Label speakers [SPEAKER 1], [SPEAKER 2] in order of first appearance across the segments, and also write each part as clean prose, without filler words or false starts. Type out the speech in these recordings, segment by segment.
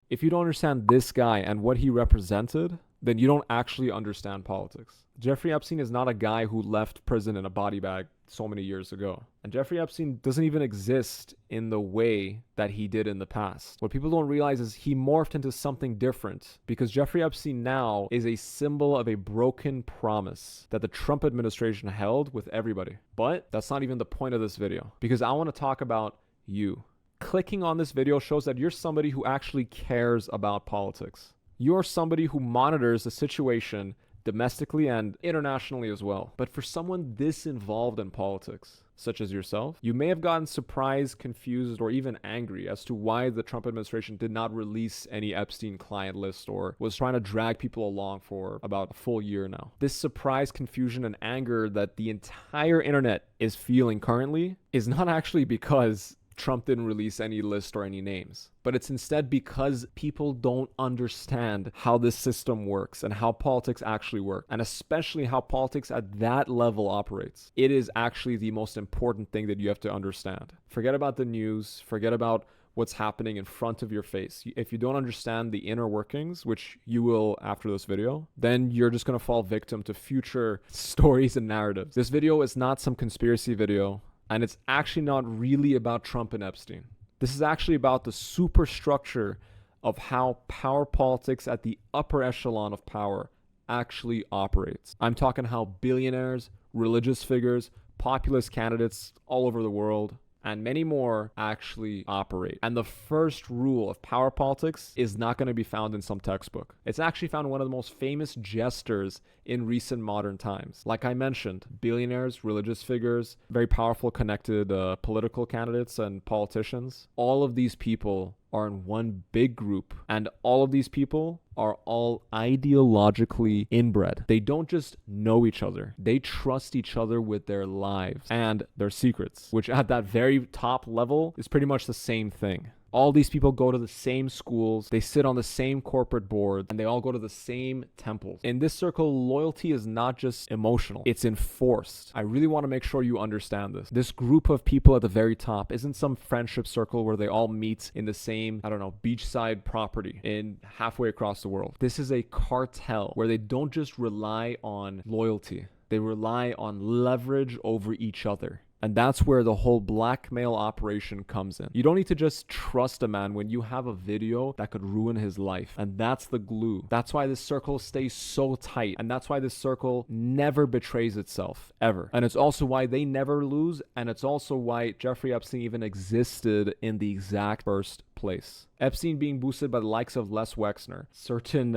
[SPEAKER 1] If you don't understand this guy and what he represented, then you don't actually understand politics. Jeffrey Epstein is not a guy who left prison in a body bag so many years ago. And Jeffrey Epstein doesn't even exist in the way that he did in the past. What people don't realize is he morphed into something different, because Jeffrey Epstein now is a symbol of a broken promise that the Trump administration held with everybody. But that's not even the point of this video, because I want to talk about you. Clicking on this video shows that you're somebody who actually cares about politics. You're somebody who monitors the situation domestically and internationally as well. But for someone this involved in politics, such as yourself, you may have gotten surprised, confused, or even angry as to why the Trump administration did not release any Epstein client list or was trying to drag people along for about a full year now. This surprise, confusion, and anger that the entire internet is feeling currently is not actually because Trump didn't release any list or any names, but it's instead because people don't understand how this system works and how politics actually work, and especially how politics at that level operates. It is actually the most important thing that you have to understand. Forget about the news, forget about what's happening in front of your face. If you don't understand the inner workings, which you will after this video, then you're just going to fall victim to future stories and narratives. This video is not some conspiracy video. And it's actually not really about Trump and Epstein. This is actually about the superstructure of how power politics at the upper echelon of power actually operates. I'm talking how billionaires, religious figures, populist candidates all over the world, and many more actually operate. And the first rule of power politics is not going to be found in some textbook. It's actually found in one of the most famous jesters in recent modern times. Like I mentioned, billionaires, religious figures, very powerful, connected political candidates and politicians. All of these people are in one big group, and all of these people are all ideologically inbred. They don't just know each other. They trust each other with their lives and their secrets, which at that very top level is pretty much the same thing. All these people go to the same schools, they sit on the same corporate boards, and they all go to the same temples. In this circle, loyalty is not just emotional, it's enforced. I really want to make sure you understand this. This group of people at the very top isn't some friendship circle where they all meet in the same, beachside property in halfway across the world. This is a cartel where they don't just rely on loyalty, they rely on leverage over each other. And that's where the whole blackmail operation comes in. You don't need to just trust a man when you have a video that could ruin his life. And that's the glue. That's why this circle stays so tight. And that's why this circle never betrays itself, ever. And it's also why they never lose. And it's also why Jeffrey Epstein even existed in the exact first place. Epstein being boosted by the likes of Les Wexner, certain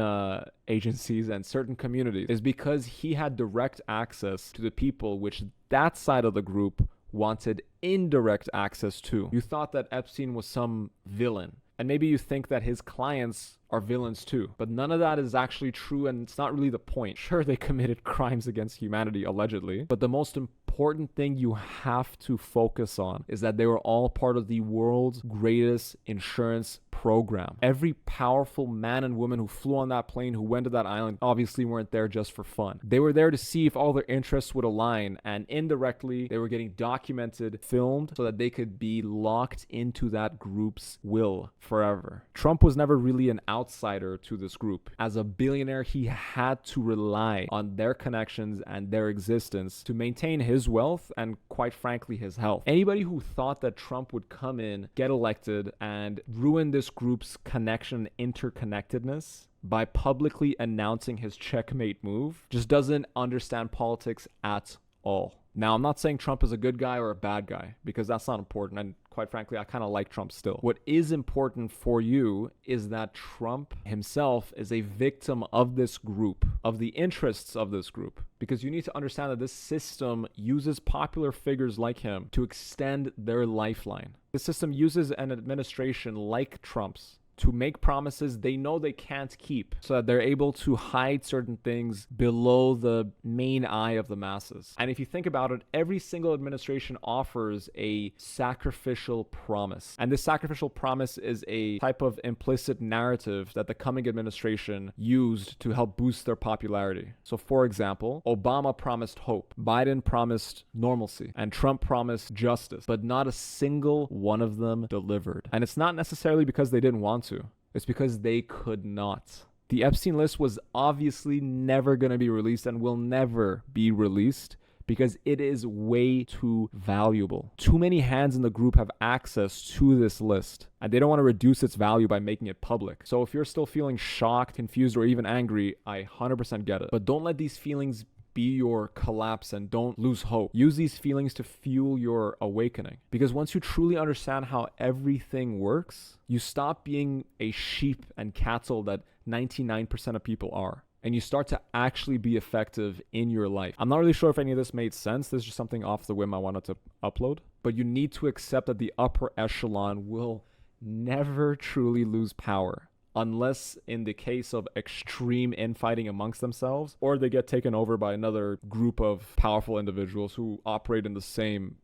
[SPEAKER 1] agencies and certain communities, is because he had direct access to the people which that side of the group wanted indirect access to. You thought that Epstein was some villain, and maybe you think that his clients are villains too, but none of that is actually true, and it's not really the point. Sure, they committed crimes against humanity, allegedly, but the most important thing you have to focus on is that they were all part of the world's greatest insurance program. Every powerful man and woman who flew on that plane, who went to that island, obviously weren't there just for fun. They were there to see if all their interests would align, and indirectly they were getting documented, filmed, so that they could be locked into that group's will forever. Trump was never really an outsider to this group. As a billionaire, he had to rely on their connections and their existence to maintain his wealth and, quite frankly, his health. Anybody who thought that Trump would come in, get elected, and ruin this group's connection, interconnectedness by publicly announcing his checkmate move just doesn't understand politics at all. Now, I'm not saying Trump is a good guy or a bad guy, because that's not important. And quite frankly, I kind of like Trump still. What is important for you is that Trump himself is a victim of this group, of the interests of this group. Because you need to understand that this system uses popular figures like him to extend their lifeline. This system uses an administration like Trump's to make promises they know they can't keep, so that they're able to hide certain things below the main eye of the masses. And if you think about it, every single administration offers a sacrificial promise. And this sacrificial promise is a type of implicit narrative that the coming administration used to help boost their popularity. So for example, Obama promised hope, Biden promised normalcy, and Trump promised justice, but not a single one of them delivered. And it's not necessarily because they didn't want to. It's because they could not. The Epstein list was obviously never going to be released and will never be released because it is way too valuable. Too many hands in the group have access to this list, and they don't want to reduce its value by making it public. So if you're still feeling shocked, confused, or even angry, I 100% get it. But don't let these feelings be your collapse and don't lose hope. Use these feelings to fuel your awakening. Because once you truly understand how everything works, you stop being a sheep and cattle that 99% of people are. And you start to actually be effective in your life. I'm not really sure if any of this made sense. This is just something off the whim I wanted to upload. But you need to accept that the upper echelon will never truly lose power. Unless in the case of extreme infighting amongst themselves, or they get taken over by another group of powerful individuals who operate in the same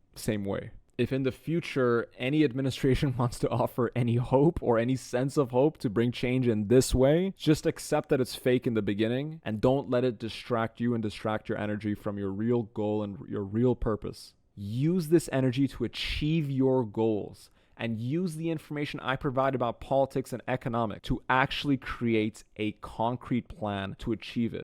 [SPEAKER 1] way. If in the future any administration wants to offer any hope or any sense of hope to bring change in this way, just accept that it's fake in the beginning and don't let it distract you and distract your energy from your real goal and your real purpose. Use this energy to achieve your goals. And use the information I provide about politics and economics to actually create a concrete plan to achieve it.